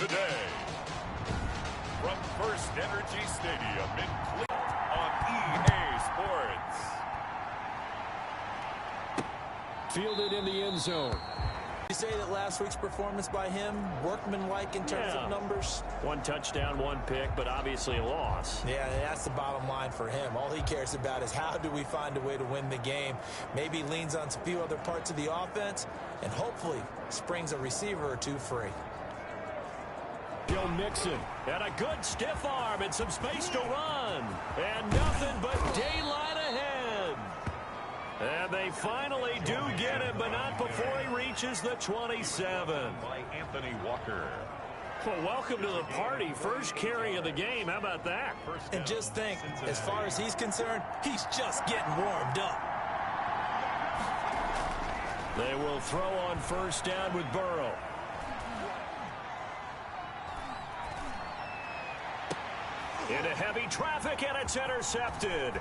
today. From First Energy Stadium in Cleveland on EA Sports. Fielded in the end zone. You say that last week's performance by him, workmanlike in terms of numbers? One touchdown, one pick, but obviously a loss. Yeah, that's the bottom line for him. All he cares about is how do we find a way to win the game. Maybe leans on a few other parts of the offense, and hopefully springs a receiver or two free. Joe Mixon, and a good stiff arm and some space to run. And nothing but daylight ahead. And they finally do get him, but not before he reaches the 27. By Anthony Walker. Well, welcome to the party. First carry of the game. How about that? And just think, as far as he's concerned, he's just getting warmed up. They will throw on first down with Burrow. Into heavy traffic, and it's intercepted.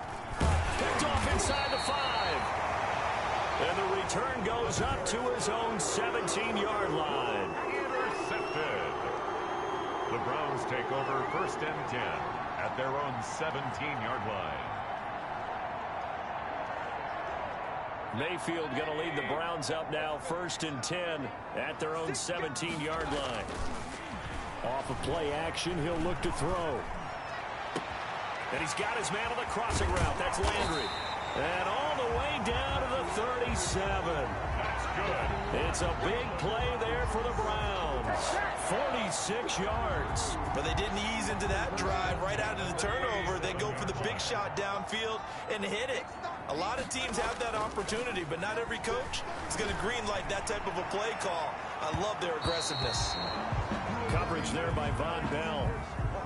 Picked off inside the 5. And the return goes up to his own 17-yard line. Intercepted. The Browns take over first and 10 at their own 17-yard line. Mayfield going to lead the Browns up now, first and 10 at their own 17-yard line. Off of play action, he'll look to throw. And he's got his man on the crossing route. That's Landry. And all the way down to the 37. That's good. It's a big play there for the Browns. 46 yards. But they didn't ease into that drive right out of the turnover. They go for the big shot downfield and hit it. A lot of teams have that opportunity, but not every coach is going to greenlight that type of a play call. I love their aggressiveness. Coverage there by Von Bell.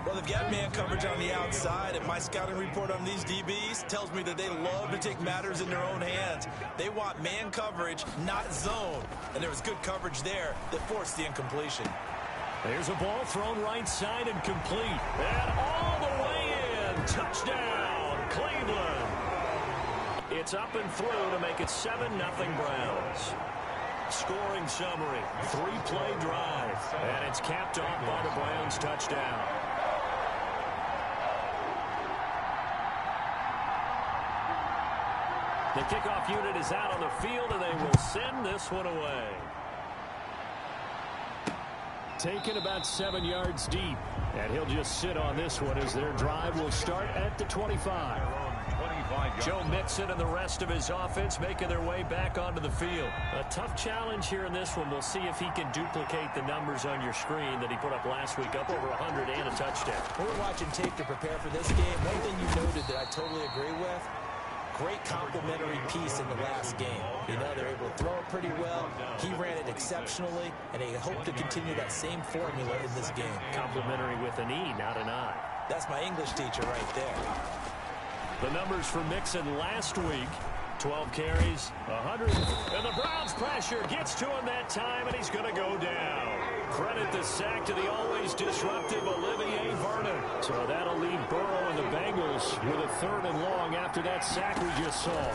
Well, they've got man coverage on the outside, and my scouting report on these DBs tells me that they love to take matters in their own hands. They want man coverage, not zone. And there was good coverage there that forced the incompletion. There's a ball thrown right side and complete. And all the way in. Touchdown, Cleveland. It's up and through to make it 7-0 Browns. Scoring summary, 3-play drive. And it's capped off by the Browns touchdown. The kickoff unit is out on the field, and they will send this one away. Taken about 7 yards deep. And he'll just sit on this one as their drive will start at the 25. Joe Mixon and the rest of his offense making their way back onto the field. A tough challenge here in this one. We'll see if he can duplicate the numbers on your screen that he put up last week, up over 100 and a touchdown. We're watching tape to prepare for this game. One thing you noted that I totally agree with, great complimentary piece in the last game. You know, they're able to throw it pretty well. He ran it exceptionally, and they hope to continue that same formula in this game. Complimentary with an E, not an I. That's my English teacher right there. The numbers for Mixon last week, 12 carries, 100. And the Browns pressure gets to him that time, and he's going to go down. Credit the sack to the always disruptive Olivier Vernon. So that'll leave Burrow and the Bengals with a 3rd and long after that sack we just saw.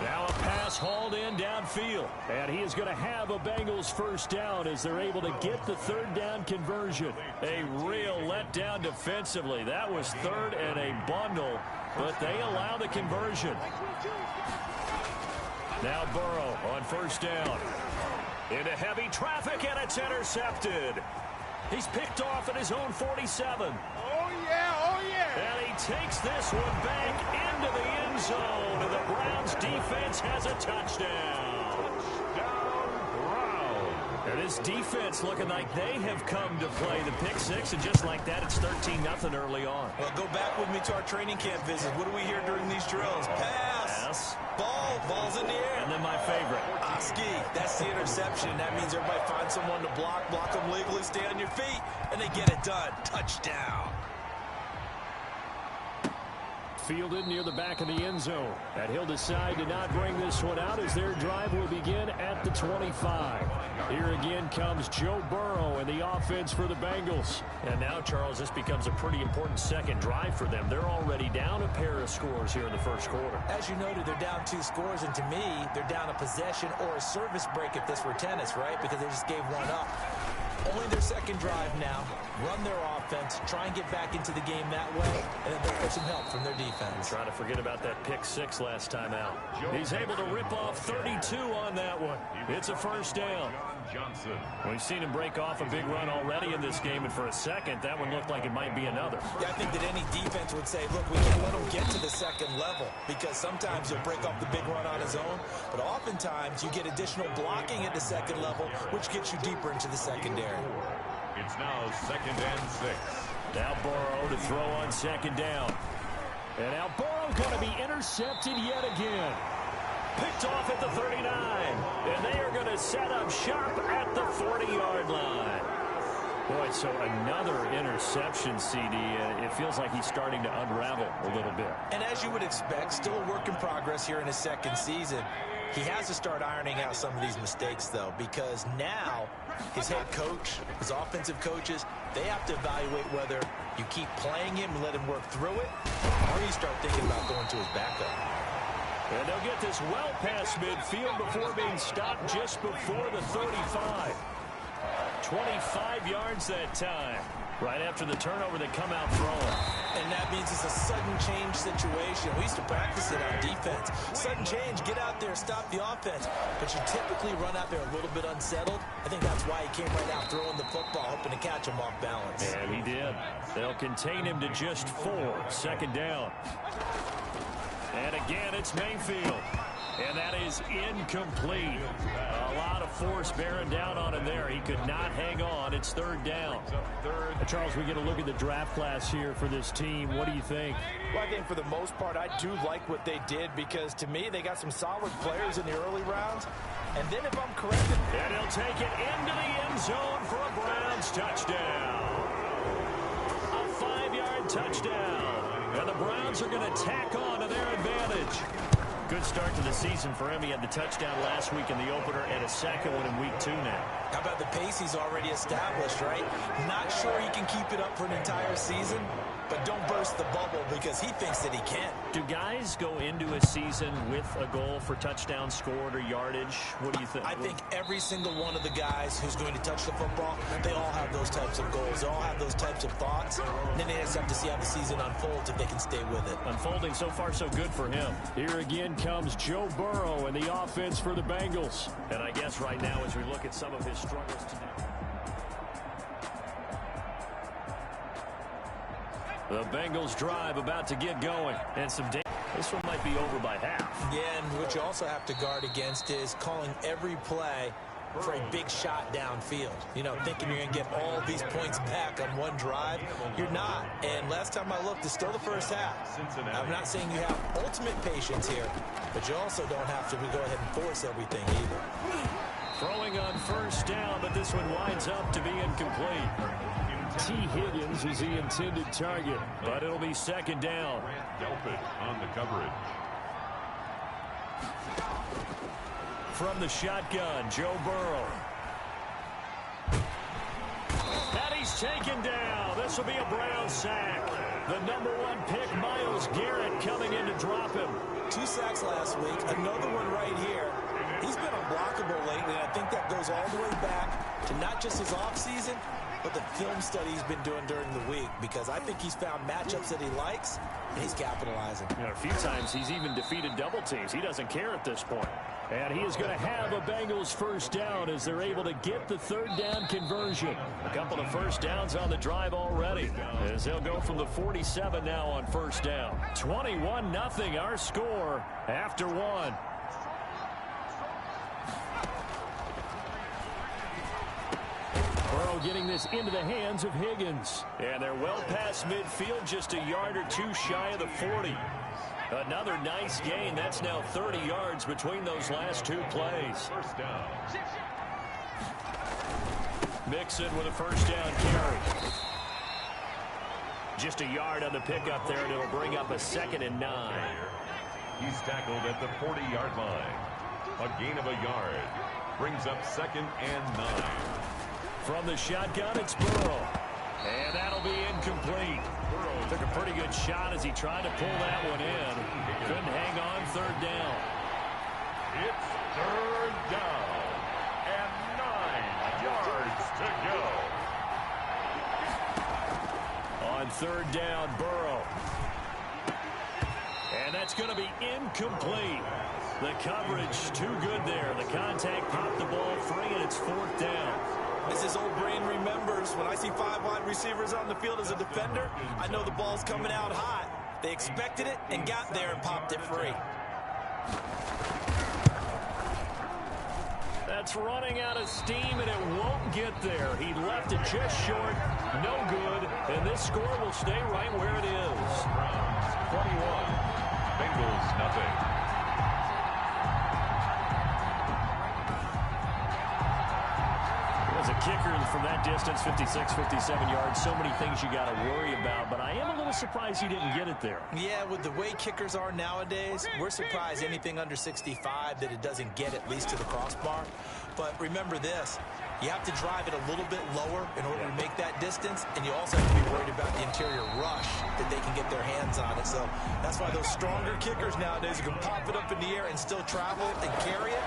Now a pass hauled in downfield. And he is going to have a Bengals first down as they're able to get the 3rd down conversion. A real letdown defensively. That was 3rd and a bundle, but they allow the conversion. Now Burrow on first down. Into heavy traffic, and it's intercepted. He's picked off at his own 47. Oh, yeah, oh, yeah. And he takes this one back into the end zone. And the Browns defense has a touchdown. Touchdown, Browns. And his defense looking like they have come to play the pick six. And just like that, it's 13-0 early on. Well, go back with me to our training camp visit. What do we hear during these drills? Pass. Ball. Ball's in the air. And then my favorite. Oski. That's the interception. That means everybody finds someone to block them legally, stay on your feet, and they get it done. Touchdown. fielded near the back of the end zone. And he'll decide to not bring this one out as their drive will begin at the 25. Here again comes Joe Burrow and the offense for the Bengals. And now, Charles, this becomes a pretty important second drive for them. They're already down a pair of scores here in the first quarter. As you noted, they're down 2 scores, and to me, they're down a possession or a service break if this were tennis, right? Because they just gave one up. Only their second drive now. Run their offense, try and get back into the game that way, and then look for some help from their defense. Try to forget about that pick 6 last time out. He's able to rip off 32 on that one. It's a first down. We've seen him break off a big run already in this game, and for a second, that one looked like it might be another. Yeah, I think that any defense would say, look, we can't let him get to the second level, because sometimes he'll break off the big run on his own, but oftentimes you get additional blocking at the second level, which gets you deeper into the secondary. It's now 2nd and 6. Now Burrow to throw on second down. And now Burrow going to be intercepted yet again. Picked off at the 39. And they are going to set up shop at the 40-yard line. Boy, so another interception, CD. It feels like he's starting to unravel a little bit. And as you would expect, still a work in progress here in his second season. He has to start ironing out some of these mistakes, though, because now his head coach, his offensive coaches, they have to evaluate whether you keep playing him and let him work through it, or you start thinking about going to his backup. And they'll get this well past midfield before being stopped just before the 35. 25 yards that time. Right after the turnover, they come out throwing. And that means it's a sudden change situation. We used to practice it on defense. Sudden change, get out there, stop the offense. But you typically run out there a little bit unsettled. I think that's why he came right out throwing the football, hoping to catch him off balance. And he did. They'll contain him to just 4. Second down. And again, it's Mayfield. And that is incomplete. A lot of force bearing down on him there. He could not hang on. It's 3rd down. Charles, we get a look at the draft class here for this team. What do you think? Well, I think for the most part, I do like what they did because, to me, they got some solid players in the early rounds. And then if I'm correct... And he'll take it into the end zone for a Browns touchdown. A 5-yard touchdown. And the Browns are going to tack on to their advantage. Good start to the season for him. He had the touchdown last week in the opener and a second one in week 2 now. How about the pace he's already established, right? Not sure he can keep it up for an entire season, but don't burst the bubble because he thinks that he can. Do guys go into a season with a goal for touchdowns scored or yardage? What do you think? I think every single one of the guys who's going to touch the football, they all have those types of goals. They all have those types of thoughts. And then they just have to see how the season unfolds if they can stay with it. Unfolding so far so good for him. Here again comes Joe Burrow and the offense for the Bengals. And I guess right now as we look at some of his struggles tonight. The Bengals drive about to get going. And this one might be over by half. Yeah, and what you also have to guard against is calling every play for a big shot downfield. You know, thinking you're going to get all these points back on one drive. You're not. And last time I looked, it's still the first half. I'm not saying you have ultimate patience here, but you also don't have to go ahead and force everything either. Throwing on first down, but this one winds up to be incomplete. T. Higgins is the intended target, but it'll be second down. Delpit on the coverage. From the shotgun, Joe Burrow. And he's taken down. This will be a Brown sack. The #1 pick, Myles Garrett, coming in to drop him. 2 sacks last week, another one right here. He's been unblockable lately, and I think that goes all the way back to not just his offseason, but the film study he's been doing during the week, because I think he's found matchups that he likes, and he's capitalizing. You know, a few times he's even defeated double teams. He doesn't care at this point. And he is going to have a Bengals first down as they're able to get the 3rd down conversion. A couple of first downs on the drive already, as they'll go from the 47 now on first down. 21-0 our score after 1. Burrow getting this into the hands of Higgins. And they're well past midfield, just a yard or 2 shy of the 40. Another nice gain. That's now 30 yards between those last 2 plays. First down. Mixon with a first down carry. Just a yard on the pickup there, and it'll bring up a 2nd and 9. He's tackled at the 40-yard line. A gain of a yard. Brings up 2nd and 9. From the shotgun, it's Burrow. And that'll be incomplete. Burrow took a pretty good shot as he tried to pull that one in. Couldn't hang on 3rd down. It's 3rd down. And 9 yards to go. On 3rd down, Burrow. And that's going to be incomplete. The coverage too good there. The contact popped the ball free, and it's 4th down. As his old brain remembers, when I see 5 wide receivers on the field as a defender, I know the ball's coming out hot. They expected it and got there and popped it free. That's running out of steam, and it won't get there. He left it just short, no good, and this score will stay right where it is. Browns 21, Bengals nothing. As a kicker from that distance, 56, 57 yards, so many things you got to worry about, but I am a little surprised he didn't get it there. Yeah, with the way kickers are nowadays, we're surprised anything under 65 that it doesn't get at least to the crossbar. But remember this, you have to drive it a little bit lower in order to make that distance, and you also have to be worried about the interior rush that they can get their hands on it. So that's why those stronger kickers nowadays who can pop it up in the air and still travel and carry it,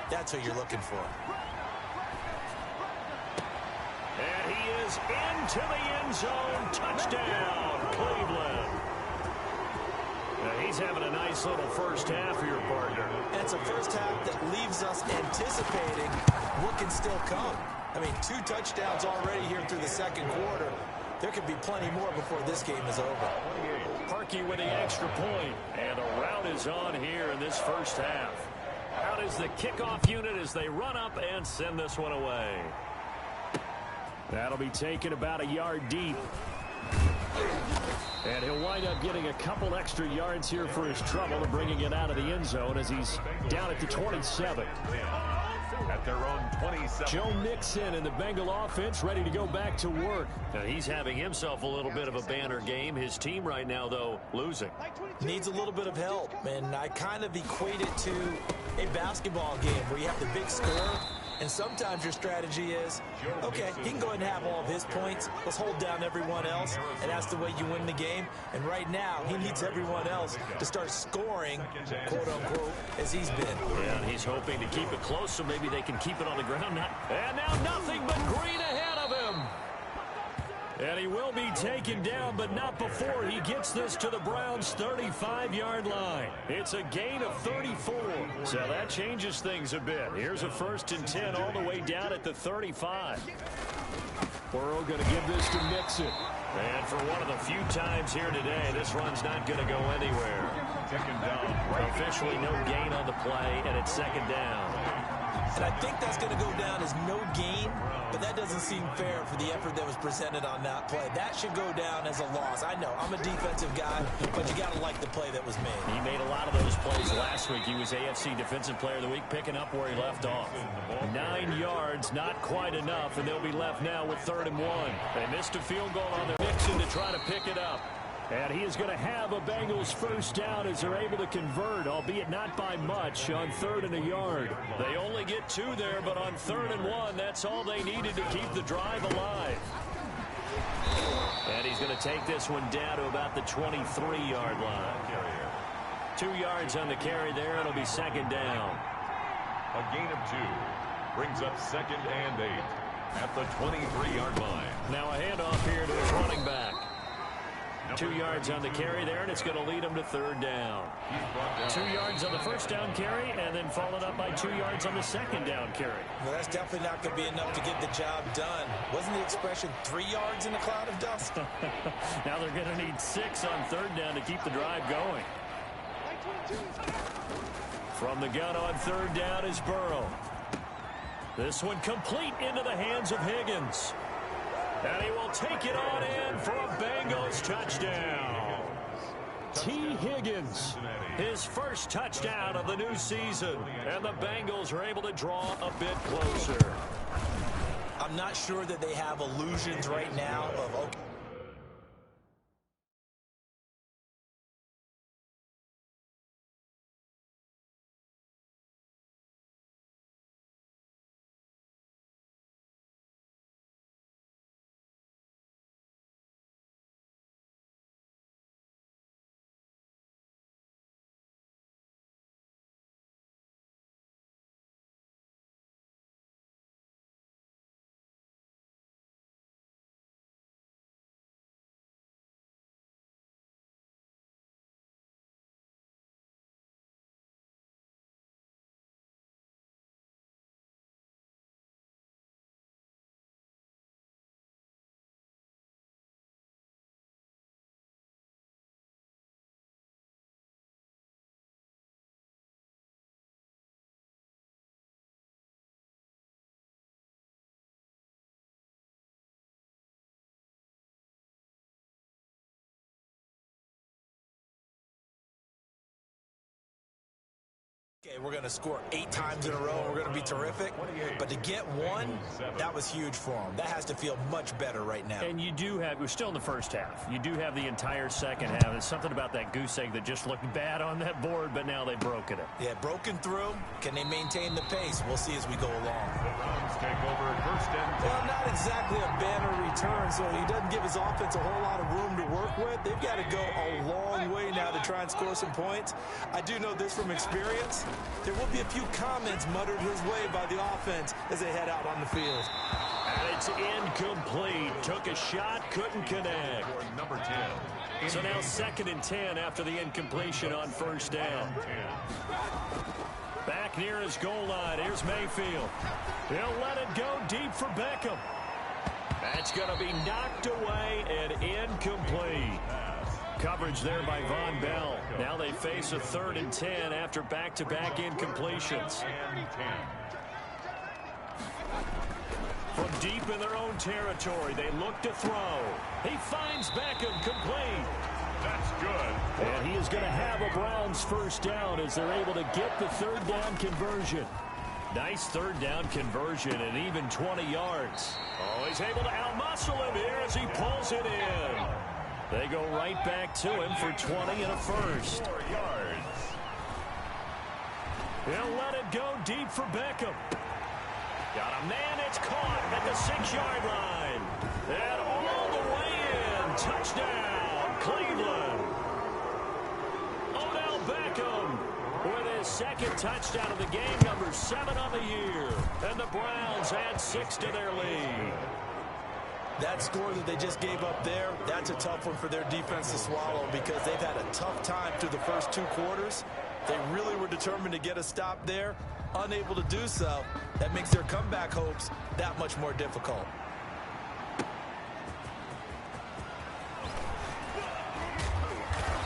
that's what you're looking for. And he is into the end zone. Touchdown, Cleveland. Now he's having a nice little first half here, partner. And it's a first half that leaves us anticipating what can still come. I mean, 2 touchdowns already here through the 2nd quarter. There could be plenty more before this game is over. Parkey with the extra point. And a rout is on here in this first half. Out is the kickoff unit as they run up and send this one away. That'll be taken about a yard deep. And he'll wind up getting a couple extra yards here for his trouble and bringing it out of the end zone as he's down at the 27. At their own 27. Joe Mixon and the Bengal offense ready to go back to work. Now he's having himself a little bit of a banner game. His team right now, though, losing. Needs a little bit of help, and I kind of equate it to a basketball game where you have the big score. And sometimes your strategy is, okay, he can go ahead and have all of his points. Let's hold down everyone else, and that's the way you win the game. And right now, he needs everyone else to start scoring, quote-unquote, as he's been. Yeah, and he's hoping to keep it close so maybe they can keep it on the ground. And now nothing but green ahead of him. And he will be taken down, but not before he gets this to the Browns' 35-yard line. It's a gain of 34. So that changes things a bit. Here's a 1st and 10 all the way down at the 35. Burrow going to give this to Mixon. And for one of the few times here today, this run's not going to go anywhere. Second down. Officially no gain on the play, and it's 2nd down. And I think that's going to go down as no gain, but that doesn't seem fair for the effort that was presented on that play. That should go down as a loss. I know, I'm a defensive guy, but you got to like the play that was made. He made a lot of those plays last week. He was AFC Defensive Player of the Week, picking up where he left off. 9 yards, not quite enough, and they'll be left now with 3rd and 1. They missed a field goal on their Mixon to try to pick it up. And he is going to have a Bengals first down as they're able to convert, albeit not by much, on 3rd and a yard. They only get 2 there, but on 3rd and 1, that's all they needed to keep the drive alive. And he's going to take this one down to about the 23-yard line. 2 yards on the carry there. It'll be 2nd down. A gain of 2. Brings up 2nd and 8 at the 23-yard line. Now a handoff here to his running back. 2 yards on the carry there, and it's going to lead him to 3rd down. 2 yards on the first down carry, and then followed up by 2 yards on the 2nd down carry. Well, that's definitely not going to be enough to get the job done. Wasn't the expression 3 yards in a cloud of dust? Now they're going to need 6 on 3rd down to keep the drive going. From the gun on 3rd down is Burrow. This one complete into the hands of Higgins. And he will take it on in for a Bengals touchdown. T. Higgins, his first touchdown of the new season. And the Bengals are able to draw a bit closer. I'm not sure that they have illusions right now of, okay, okay, we're going to score 8 times in a row, and we're going to be terrific. But to get one, that was huge for them. That has to feel much better right now. And you do have, we're still in the first half. You do have the entire second half. There's something about that goose egg that just looked bad on that board, but now they've broken it. Yeah, broken through. Can they maintain the pace? We'll see as we go along. The Browns take over first and 10. Well, not exactly a banner return, so he doesn't give his offense a whole lot of room to work with. They've got to go a long way now to try and score some points. I do know this from experience. There will be a few comments muttered his way by the offense as they head out on the field. And it's incomplete. Took a shot, couldn't connect. For number 10. So now 2nd and 10 after the incompletion on first down. Back near his goal line. Here's Mayfield. He'll let it go deep for Beckham. That's going to be knocked away and incomplete. Coverage there by Von Bell. Now they face a 3rd and 10 after back-to-back incompletions. From deep in their own territory, they look to throw. He finds Beckham, complete. That's good. And he is going to have a Browns first down as they're able to get the 3rd down conversion. Nice 3rd down conversion and even 20 yards. Oh, he's able to outmuscle him here as he pulls it in. They go right back to him for 20 and a first. 4 yards. He'll let it go deep for Beckham. Got a man, it's caught at the 6-yard line. And all the way in. Touchdown, Cleveland. Odell Beckham with his 2nd touchdown of the game, number 7 on the year. And the Browns add 6 to their lead. That score that they just gave up there, that's a tough one for their defense to swallow because they've had a tough time through the first 2 quarters. They really were determined to get a stop there, unable to do so. That makes their comeback hopes that much more difficult.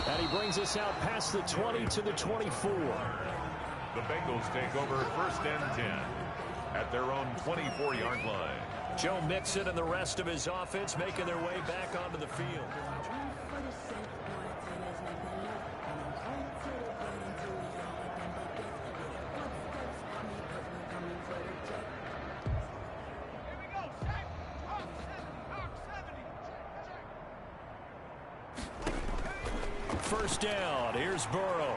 And he brings us out past the 20 to the 24. The Bengals take over first and 10 at their own 24-yard line. Joe Mixon and the rest of his offense making their way back onto the field. First down, here's Burrow.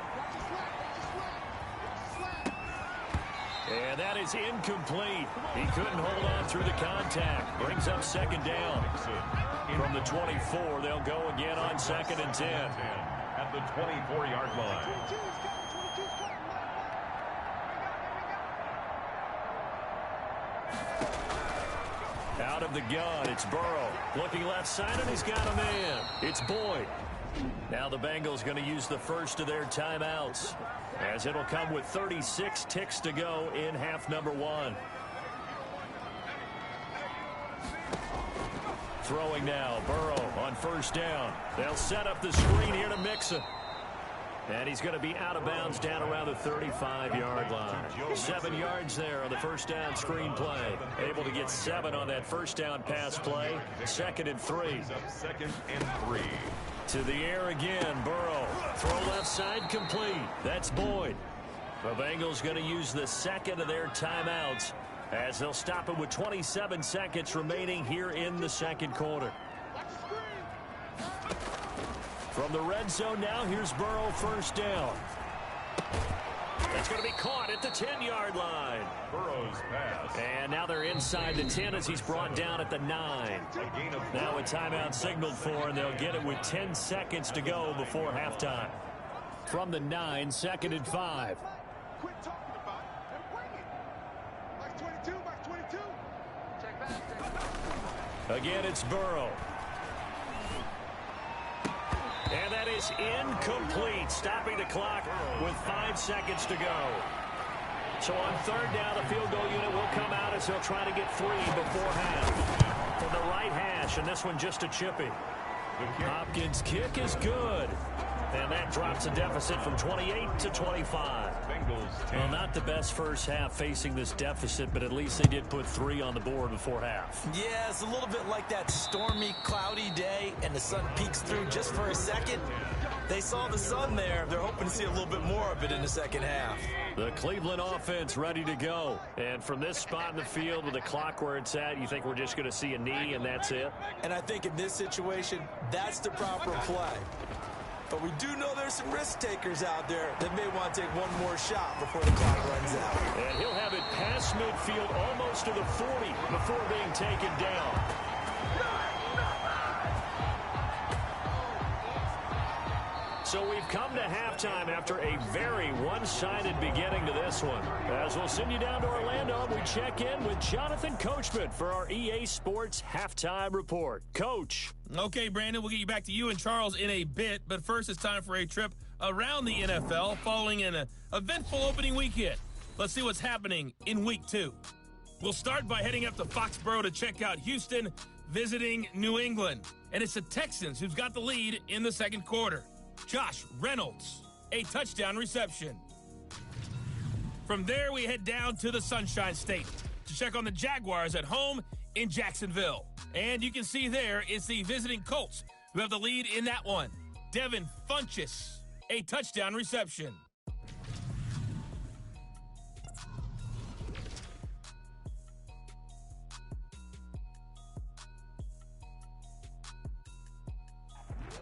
And that is incomplete. He couldn't hold on through the contact. Brings up 2nd down. From the 24, they'll go again on 2nd and 10. At the 24-yard line. Out of the gun, it's Burrow. Looking left side, and he's got a man. It's Boyd. Now the Bengals going to use the first of their timeouts, as it'll come with 36 ticks to go in half number 1. Throwing now, Burrow on first down. They'll set up the screen here to Mixon. And he's going to be out of bounds down around the 35-yard line. 7 yards there on the first down screen play. Able to get 7 on that first down pass play. 2nd and 3. 2nd and 3. To the air again, Burrow. Throw left side complete. That's Boyd. The Bengals going to use the 2nd of their timeouts as they'll stop it with 27 seconds remaining here in the 2nd quarter. From the red zone now, here's Burrow first down. That's going to be caught at the 10-yard line. Burrow's pass. And now they're inside the 10 as he's brought down at the 9. Now a timeout signaled for, and they'll get it with 10 seconds to go before halftime. From the 9, 2nd and 5. Quit talking about it and bring it. Max 22, Max 22. Check back. Again, it's Burrow. And that is incomplete, stopping the clock with 5 seconds to go. So on 3rd down, the field goal unit will come out as they'll try to get 3 before half. From the right hash, and this one just a chippy. Hopkins' kick is good. And that drops the deficit from 28 to 25. Well, not the best first half facing this deficit, but at least they did put 3 on the board before half. Yeah, it's a little bit like that stormy, cloudy day, and the sun peeks through just for a second. They saw the sun there. They're hoping to see a little bit more of it in the second half. The Cleveland offense ready to go. And from this spot in the field with the clock where it's at, you think we're just going to see a knee and that's it? And I think in this situation, that's the proper play. But we do know there's some risk takers out there that may want to take one more shot before the clock runs out. And he'll have it past midfield almost to the 40 before being taken down. So we've come to halftime after a very one-sided beginning to this one. As we'll send you down to Orlando, we check in with Jonathan Coachman for our EA Sports Halftime Report. Coach. Okay, Brandon, we'll get you back to you and Charles in a bit. But first, it's time for a trip around the NFL following an eventful opening weekend. Let's see what's happening in Week 2. We'll start by heading up to Foxborough to check out Houston visiting New England. And it's the Texans who's got the lead in the second quarter. Josh Reynolds, a touchdown reception. From there, we head down to the Sunshine State to check on the Jaguars at home in Jacksonville. And you can see there it's the visiting Colts who have the lead in that one. Devin Funchess, a touchdown reception.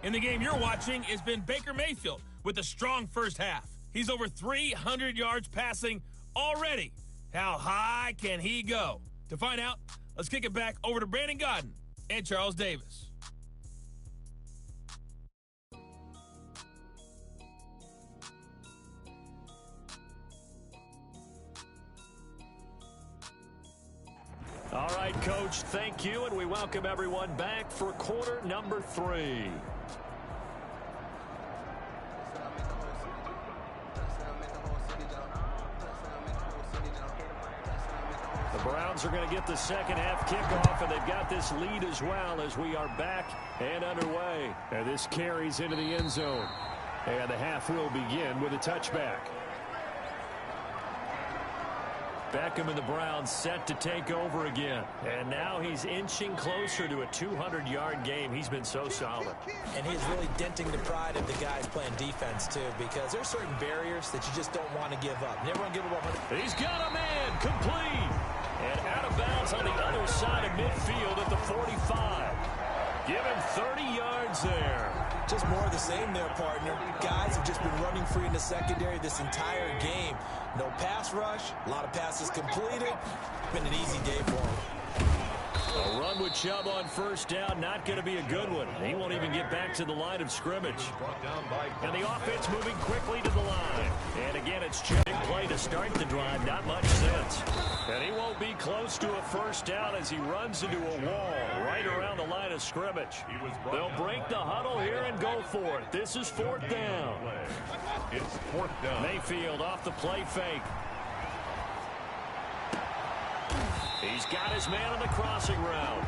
In the game you're watching has been Baker Mayfield with a strong first half. He's over 300 yards passing already. How high can he go? To find out, let's kick it back over to Brandon Godden and Charles Davis. All right, Coach, thank you, and we welcome everyone back for quarter number 3. The Browns are going to get the second half kickoff, and they've got this lead as well as we are back and underway. And this carries into the end zone. And the half will begin with a touchback. Beckham and the Browns set to take over again. And now he's inching closer to a 200-yard game. He's been so solid. And he's really denting the pride of the guys playing defense, too, because there's certain barriers that you just don't want to give up. Never want to give up 100. He's got a man complete. And out of bounds on the other side of midfield at the 45. Give him 30 yards there. Just more of the same there, partner. Guys have just been running free in the secondary this entire game. No pass rush, a lot of passes completed. Been an easy day for him. A run with Chubb on first down, not going to be a good one. He won't even get back to the line of scrimmage. And the offense moving quickly to the line. And again, it's Chubb. Big play to start the drive, not much sense. And he won't be close to a first down as he runs into a wall right around the line of scrimmage. They'll break the huddle here and go for it. This is fourth down. It's fourth down. Mayfield off the play fake. He's got his man on the crossing route.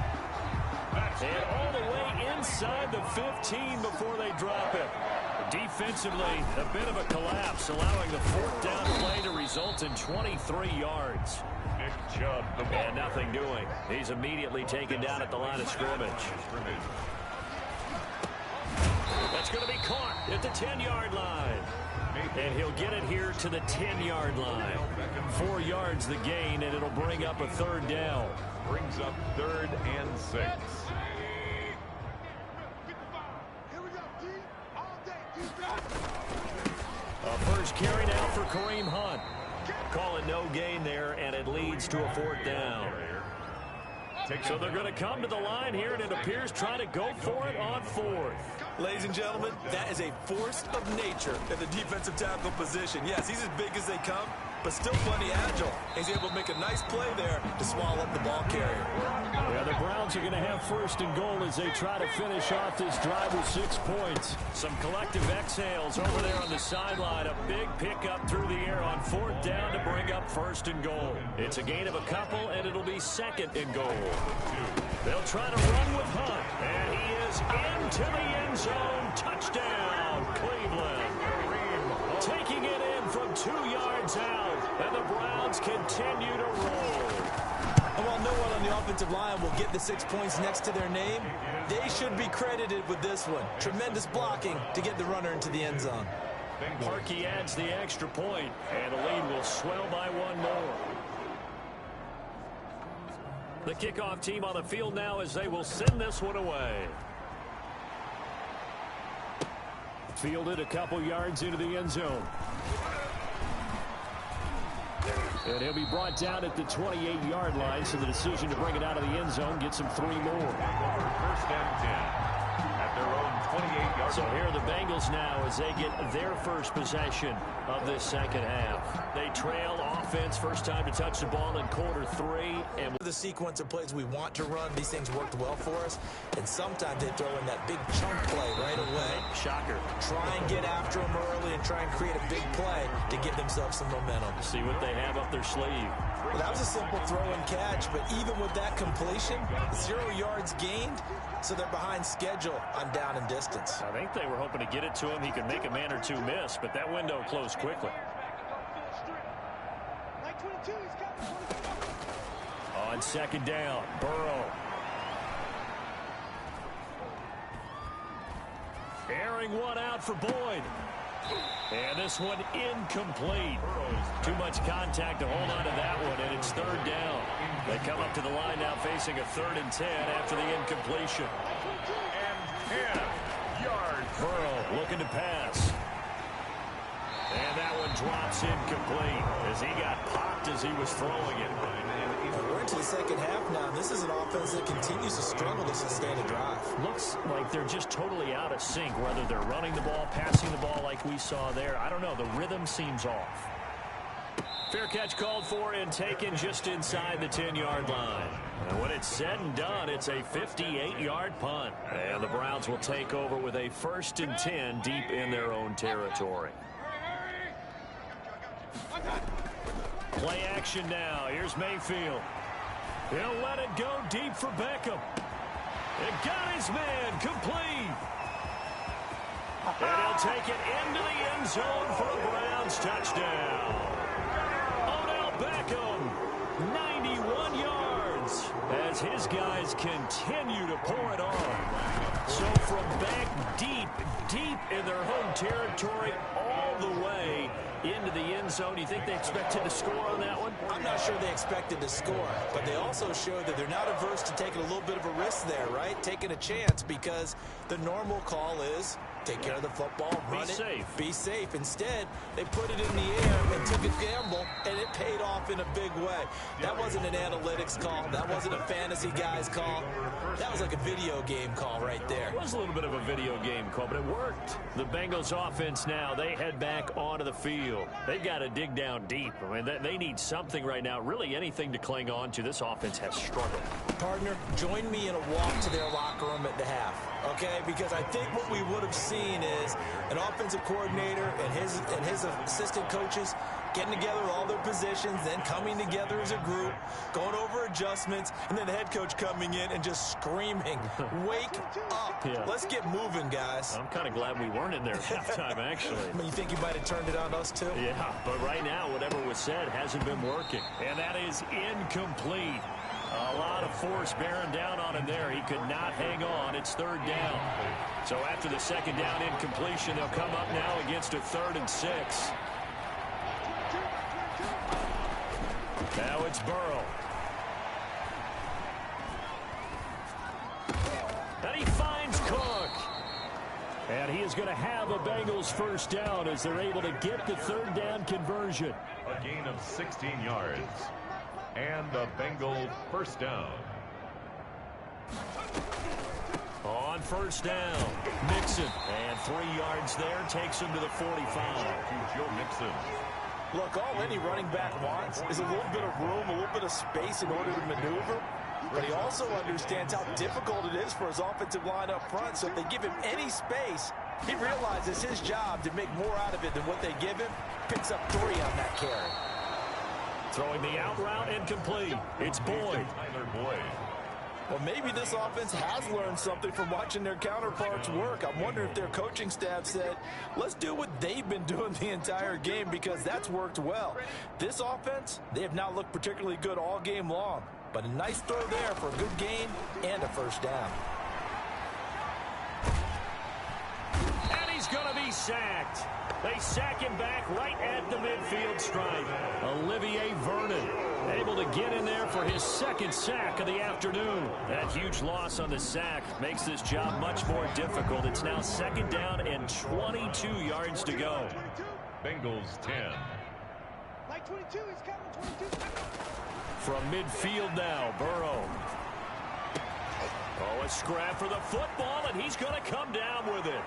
And all the way inside the 15 before they drop it. Defensively, a bit of a collapse, allowing the fourth down play to result in 23 yards. Nick Chubb, the ball. And nothing doing. He's immediately taken down at the line of scrimmage. That's going to be caught at the 10-yard line. And he'll get it here to the 10-yard line. 4 yards the gain, and it'll bring up a third down. Brings up 3rd and 6. A first carry now for Kareem Hunt. Call it no gain there, and it leads to a fourth down. So they're going to come to the line here, and it appears trying to go for it on fourth. Ladies and gentlemen, that is a force of nature at the defensive tackle position. Yes, he's as big as they come, but still plenty agile. He's able to make a nice play there to swallow up the ball carrier. Yeah, the Browns are going to have first and goal as they try to finish off this drive with 6 points. Some collective exhales over there on the sideline. A big pickup through the air on fourth down to bring up first and goal. It's a gain of a couple, and it'll be second and goal. They'll try to run with Hunt, and he is into the end zone. Touchdown, Cleveland. Taking it in from 2 yards out, and the Browns continue to roll. And while no one on the offensive line will get the 6 points next to their name, they should be credited with this one. Tremendous blocking to get the runner into the end zone. Parkey adds the extra point, and the lead will swell by one more. The kickoff team on the field now as they will send this one away. Fielded a couple yards into the end zone. And he'll be brought down at the 28-yard line, so the decision to bring it out of the end zone gets him 3 more. First and 10 at their own 28-yard line. So here are the Bengals now as they get their first possession of this second half. They trail offense, first time to touch the ball in quarter 3. And The sequence of plays we want to run, these things worked well for us. And sometimes they throw in that big chunk play right away. shocker. Try and get after them early and try and create a big play to give themselves some momentum. See what they have up their sleeve. Well, that was a simple throw and catch, but even with that completion, 0 yards gained, so they're behind schedule on down and distance. I think they were hoping to get it to him. He could make a man or two miss, but that window closed quickly. On second down, Burrow. Airing one out for Boyd. And this one incomplete. Too much contact to hold on to that one, and it's third down. They come up to the line now facing a 3rd and 10 after the incompletion. And 10 yards. Burrow looking to pass. And that one drops incomplete as he got popped as he was throwing it. We're into the second half now. This is an offense that continues to struggle to sustain a drive. Looks like they're just totally out of sync, whether they're running the ball, passing the ball like we saw there. I don't know. The rhythm seems off. Fair catch called for and taken just inside the 10-yard line. And when it's said and done, it's a 58-yard punt. And the Browns will take over with a 1st and 10 deep in their own territory. Play action now. Here's Mayfield. He'll let it go deep for Beckham. It got his man complete. And he'll take it into the end zone for a Browns touchdown. Odell Beckham, 91 yards, as his guys continue to pour it on. So from back deep in their home territory, all the way into the end zone. Do you think they expected to score on that one? I'm not sure they expected to score, but they also showed that they're not averse to taking a little bit of a risk there, right? Taking a chance, because the normal call is take care of the football, run it, be safe. Instead, they put it in the air and took a gamble, and it paid off in a big way. That wasn't an analytics call. That wasn't a fantasy guy's call. That was like a video game call right there. It was a little bit of a video game call, but it worked. The Bengals offense now, they head back onto the field. They've got to dig down deep. I mean, they need something right now, really anything to cling on to. This offense has struggled. Partner, join me in a walk to their locker room at the half, okay? Because I think what we would have seen is an offensive coordinator and his assistant coaches getting together all their positions, then coming together as a group, going over adjustments, and then the head coach coming in and just screaming, wake up. Yeah. Let's get moving, guys. I'm kind of glad we weren't in there at halftime, actually. I mean, you think you might have turned it on us, too? Yeah, but right now, whatever was said hasn't been working. And that is incomplete. A lot of force bearing down on him there. He could not hang on. It's third down. So after the second down incompletion, they'll come up now against a 3rd and 6. Now it's Burrow. And he finds Cook. And he is going to have a Bengals first down as they're able to get the 3rd down conversion. A gain of 16 yards. And a Bengal first down. On first down, Mixon. And 3 yards there takes him to the 45. To Joe Mixon. Look, all any running back wants is a little bit of room, a little bit of space in order to maneuver. But he also understands how difficult it is for his offensive line up front. So if they give him any space, he realizes his job to make more out of it than what they give him. Picks up 3 on that carry. Throwing the out route incomplete. It's Boyd. Tyler Boyd. Well, maybe this offense has learned something from watching their counterparts work. I'm wondering if their coaching staff said, let's do what they've been doing the entire game, because that's worked well. This offense, they have not looked particularly good all game long. But a nice throw there for a good gain and a first down. And he's going to be sacked. They sack him back right at the midfield stripe. Olivier Vernon able to get in there for his second sack of the afternoon. That huge loss on the sack makes this job much more difficult. It's now second down and 22 yards to go. Bengals 10. Like 22, he's coming, 22. From midfield now, Burrow. Oh, a scrap for the football, and he's going to come down with it.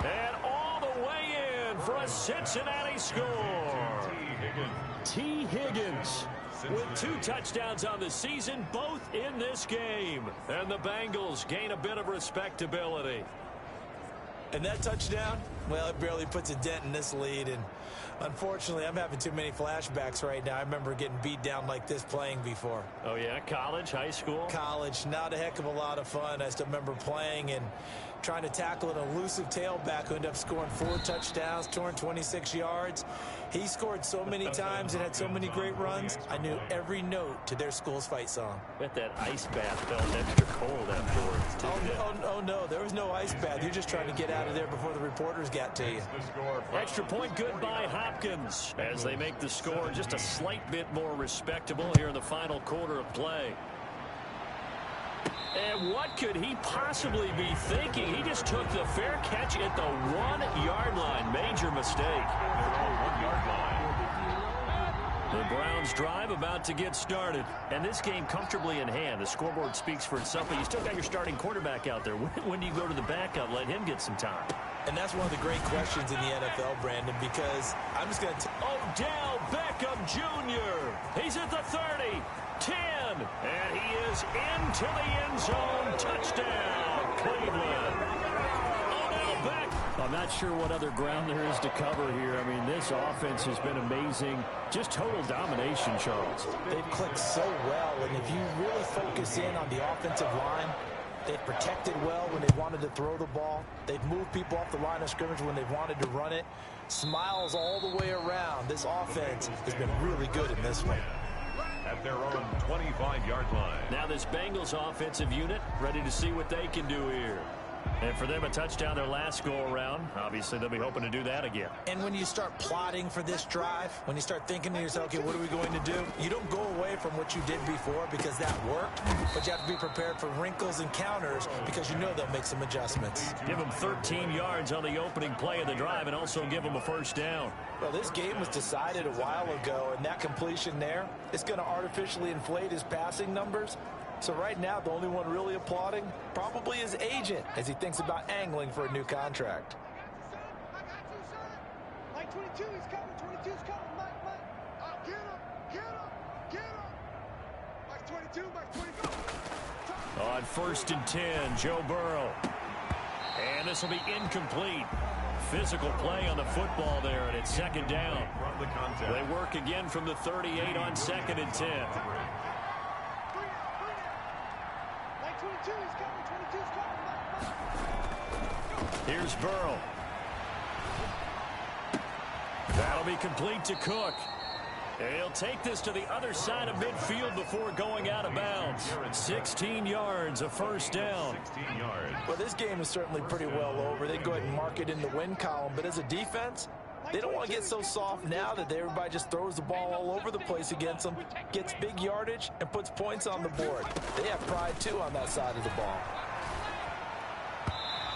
And all the way in for a Cincinnati score. T. Higgins with 2 touchdowns on the season, both in this game. And the Bengals gain a bit of respectability. And that touchdown, well, it barely puts a dent in this lead. And unfortunately, I'm having too many flashbacks right now. I remember getting beat down like this playing before. Oh, yeah? College, high school? College, not a heck of a lot of fun. I still remember playing and trying to tackle an elusive tailback who ended up scoring 4 touchdowns, 226 yards. He scored so many times and had so many great runs, I knew every note to their school's fight song. Bet that ice bath felt extra cold afterwards. Oh, no, there was no ice bath. You're just trying to get out of there before the reporters got to you. Extra point good by Hopkins as they make the score just a slight bit more respectable here in the final quarter of play. And what could he possibly be thinking? He just took the fair catch at the 1-yard line. Major mistake. The Browns drive about to get started. And this game comfortably in hand. The scoreboard speaks for itself, but you still got your starting quarterback out there. When do you go to the backup? Let him get some time. And that's one of the great questions in the NFL, Brandon, because I'm just going to... Odell Beckham Jr. He's at the 30. 10, and he is into the end zone. Touchdown, Cleveland. Odell Beckham. I'm not sure what other ground there is to cover here. I mean, this offense has been amazing. Just total domination, Charles. They've clicked so well, and if you really focus in on the offensive line, they've protected well when they wanted to throw the ball. They've moved people off the line of scrimmage when they wanted to run it. Smiles all the way around. This offense has been really good in this one. At their own 25-yard line. Now this Bengals offensive unit ready to see what they can do here. And for them, a touchdown their last go-around. Obviously, they'll be hoping to do that again. And when you start plotting for this drive, when you start thinking to yourself, okay, what are we going to do? You don't go away from what you did before because that worked, but you have to be prepared for wrinkles and counters because you know they'll make some adjustments. Give them 13 yards on the opening play of the drive and also give them a first down. Well, this game was decided a while ago, and that completion there is going to artificially inflate his passing numbers. So right now, the only one really applauding probably his agent as he thinks about angling for a new contract. I got you, son. Like 22, he's coming. 22's coming. Mike. Get him. Like 22, Mike 22. On 1st and 10, Joe Burrow. And this will be incomplete. Physical play on the football there, and it's second down. They work again from the 38 on 2nd and 10. Here's Burrow. That'll be complete to Cook. And he'll take this to the other side of midfield before going out of bounds. 16 yards, a first down. 16 yards. Well, this game is certainly pretty well over. They go ahead and mark it in the win column. But as a defense, they don't want to get so soft now that everybody just throws the ball all over the place against them, gets big yardage, and puts points on the board. They have pride, too, on that side of the ball.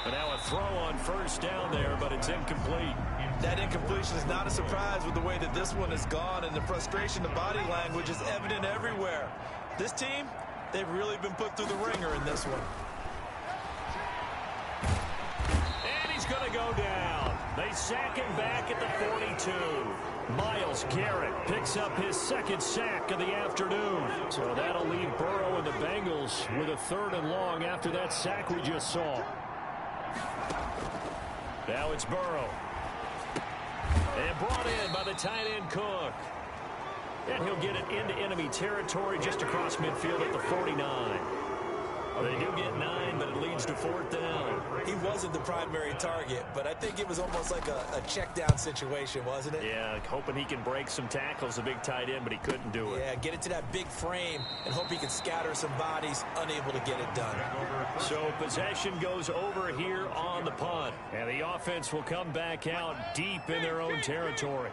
And now a throw on first down there, but it's incomplete. That incompletion is not a surprise with the way that this one has gone, and the frustration, the body language is evident everywhere. This team, they've really been put through the ringer in this one. And he's going to go down. They sack him back at the 42. Myles Garrett picks up his second sack of the afternoon. So that'll leave Burrow and the Bengals with a 3rd and long after that sack we just saw. Now it's Burrow. And brought in by the tight end Cook. And he'll get it into enemy territory just across midfield at the 49. They do get 9, but it leads to 4th down. He wasn't the primary target, but I think it was almost like a check down situation, wasn't it? Yeah, hoping he can break some tackles, a big tight end, but he couldn't do it. Yeah, get it to that big frame and hope he can scatter some bodies, unable to get it done. So possession goes over here on the punt, and the offense will come back out deep in their own territory.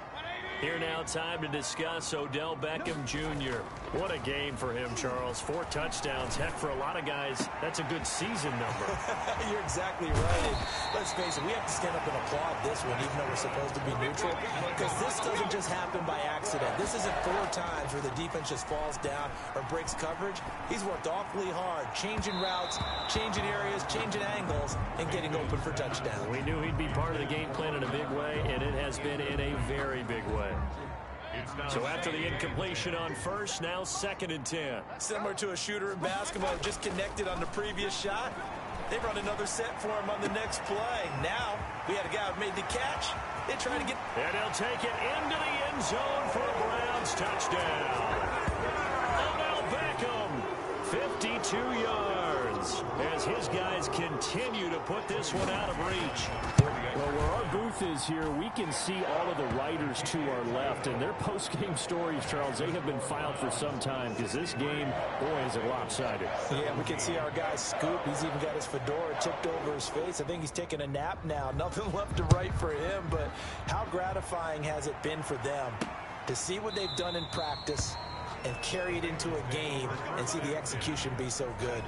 Here now, time to discuss Odell Beckham Jr. What a game for him, Charles. 4 touchdowns. Heck, for a lot of guys, that's a good season number. You're exactly right. And let's face it, we have to stand up and applaud this one, even though we're supposed to be neutral, because this doesn't just happen by accident. This isn't 4 times where the defense just falls down or breaks coverage. He's worked awfully hard, changing routes, changing areas, changing angles, and getting open for touchdowns. We knew he'd be part of the game plan in a big way, and it has been in a very big way. So after the incompletion on first, now 2nd and 10. Similar to a shooter in basketball, just connected on the previous shot. They run another set for him on the next play. Now, we had a guy who made the catch. They try to get... And he'll take it into the end zone for a Browns touchdown. Odell Beckham, 52 yards, as his guys continue to put this one out of reach. Well, where our booth is here, we can see all of the writers to our left, and their post-game stories, Charles, they have been filed for some time because this game, boy, is it lopsided. Yeah, we can see our guy Scoop. He's even got his fedora tipped over his face. I think he's taking a nap now. Nothing left to write for him, but how gratifying has it been for them to see what they've done in practice and carry it into a game and see the execution be so good.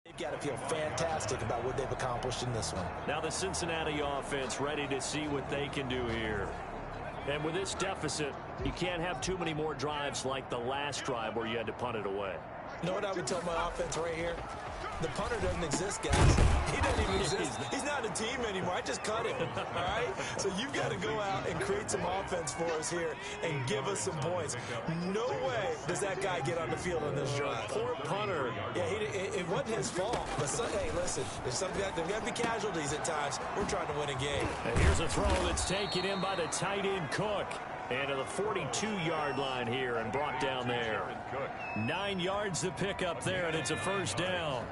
They've got to feel fantastic about what they've accomplished in this one. Now the Cincinnati offense ready to see what they can do here. And with this deficit, you can't have too many more drives like the last drive where you had to punt it away. You know what I would tell my offense right here? The punter doesn't exist, guys. He doesn't even exist. He's not a team anymore. I just cut him, all right? So you've got to go out and create some offense for us here and give us some points. No way does that guy get on the field on this drive. Poor punter. Yeah, it wasn't his fault. But, hey, listen, there's got to be casualties at times. We're trying to win a game. And here's a throw that's taken in by the tight end Cook. And to the 42-yard line here and brought down there. 9 yards to pick up there, and it's a first down.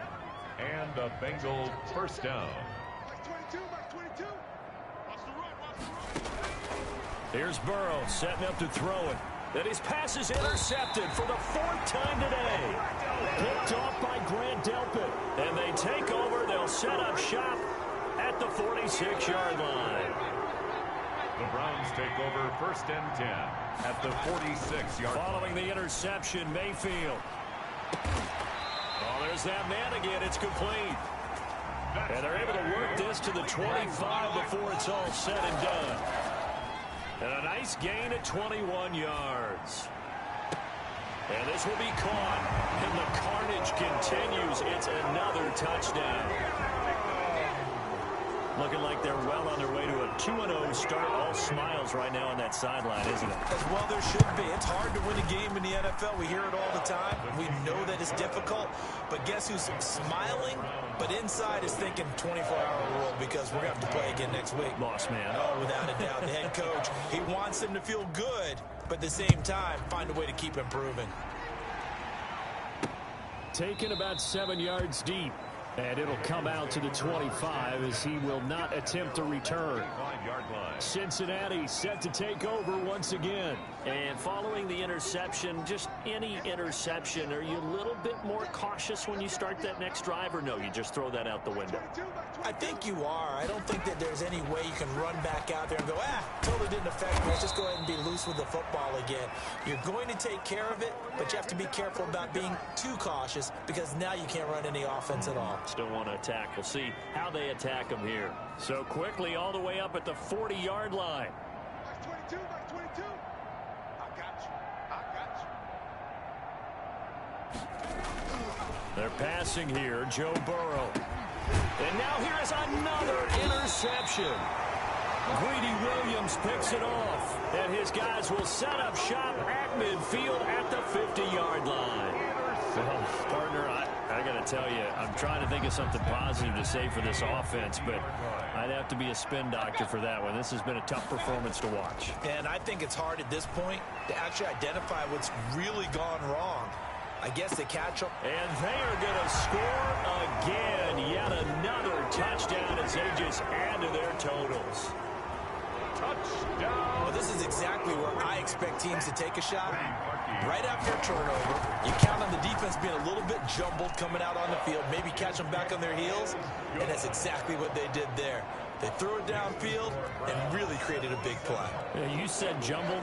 And a Bengal first down. Here's Burrow setting up to throw it. Then his pass is intercepted for the 4th time today. Picked off by Grant Delpit. And they take over. They'll set up shop at the 46-yard line. The Browns take over 1st and 10 at the 46-yard line. Following the interception, Mayfield. Oh, there's that man again. It's complete. And they're able to work this to the 25 before it's all said and done. And a nice gain at 21 yards. And this will be caught. And the carnage continues. It's another touchdown. Looking like they're well on their way to a 2-0 start. All smiles right now on that sideline, isn't it? As well there should be. It's hard to win a game in the NFL. We hear it all the time. We know that it's difficult. But guess who's smiling? But inside is thinking 24-hour rule because we're going to have to play again next week. Boss man. Oh, without a doubt. The head coach, he wants them to feel good, but at the same time, find a way to keep improving. Taken about 7 yards deep. And it'll come out to the 25 as he will not attempt to return. 5-yard line. Cincinnati set to take over once again. And following the interception, just any interception, are you a little bit more cautious when you start that next drive, or no, you just throw that out the window? I think you are. I don't think that there's any way you can run back out there and go, totally didn't affect me. Let's just go ahead and be loose with the football again. You're going to take care of it, but you have to be careful about being too cautious because now you can't run any offense at all. Still want to attack. We'll see how they attack them here. So quickly all the way up at the 40-yard line. Max 22, Max 22. I got you. They're passing here, Joe Burrow. And now here is another interception. Greedy Williams picks it off. And his guys will set up shop at midfield at the 50-yard line. Well, partner, I got to tell you, I'm trying to think of something positive to say for this offense, but I'd have to be a spin doctor for that one. This has been a tough performance to watch. And I think it's hard at this point to actually identify what's really gone wrong. I guess they catch them. And they are going to score again. Yet another touchdown as they just add to their totals. Touchdown. Well, this is exactly where I expect teams to take a shot. Right after a turnover, you count on the defense being a little bit jumbled coming out on the field, maybe catch them back on their heels, and that's exactly what they did there. They threw it downfield and really created a big play. You said jumbled.